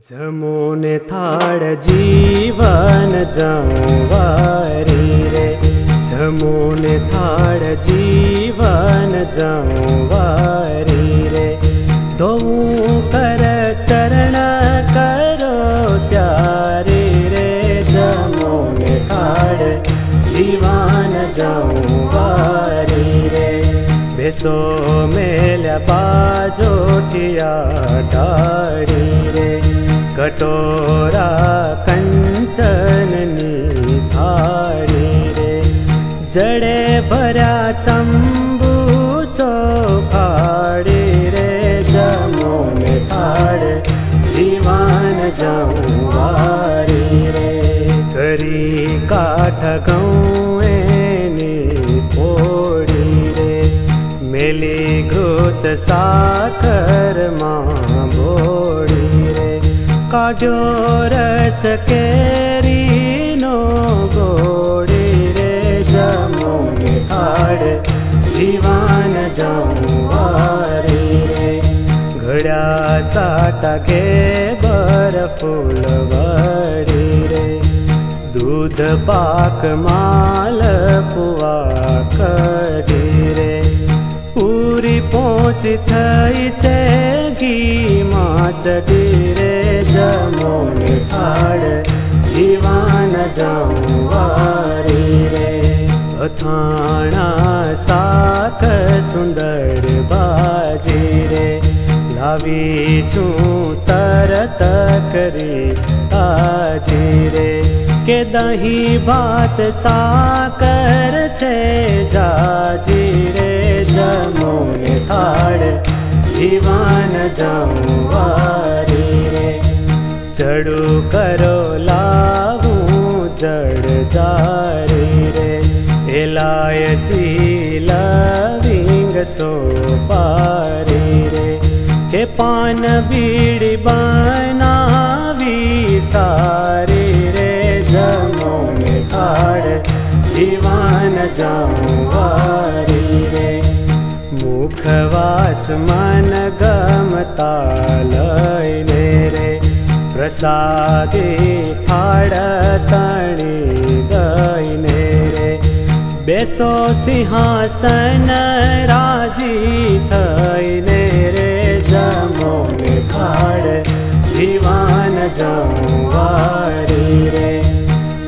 जमोने थाड़ जीवन जवारी रे, जमोने थाड़ जीवन जवारी रे। दो कर चरण करो त्यारी रे, जमोने थाड़ जीवन जवारी रे। बेसो मेल बाजोटिया डाड़ी रे, कटोरा कंचननी थाड़ी रे। जड़े भरा चंबू चौखाड़ी रे, जमोने थाड़ जीवन जवारी रे। करी काठ गौएनी पोड़ी रे, मेली घृत साकर मां बोड़ी रे। काढ़ो रस केरी नो गोड़ी रे, जमोने थाड़ जीवन जवारी रे। घड़ा साटा के बरफूल वड़ी रे, दूध पाक माल पुआ कड़ी रे। पूरी पहुँच थई छे घी मां चढ़ी रे, जमोने थाड़ जीवन जवारी रे। અથાણા શાક સુંદર ભાજી રે, લાવી છું તરત કરી તાજી રે। કે દહીં ભાત સાકર છે જાજી રે, જમોને થાળ જીવન જવારી રે। ચડુ કરો લાવું જડ જારી રે, इलायची लविंग सोपारी रे। के पान बीड़ी बनावी सारी रे, जमोने थाड़ जीवन जवारी रे। मुखवास मन गमता लईने रे, प्रसादी थाड़ तणी दईने रे। बेसो सिंहासन राजी थईने रे, जमोने थाड़ जीवन जवारी रे।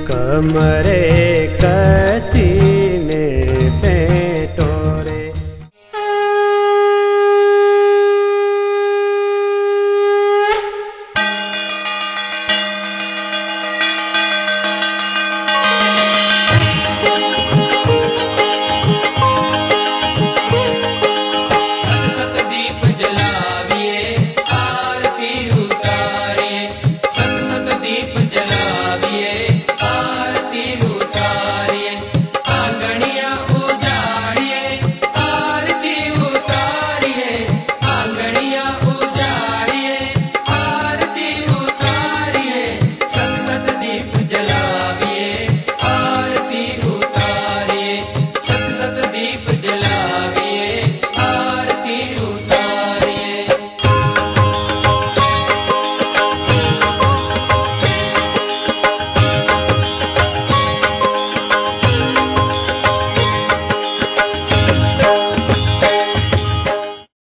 कमरे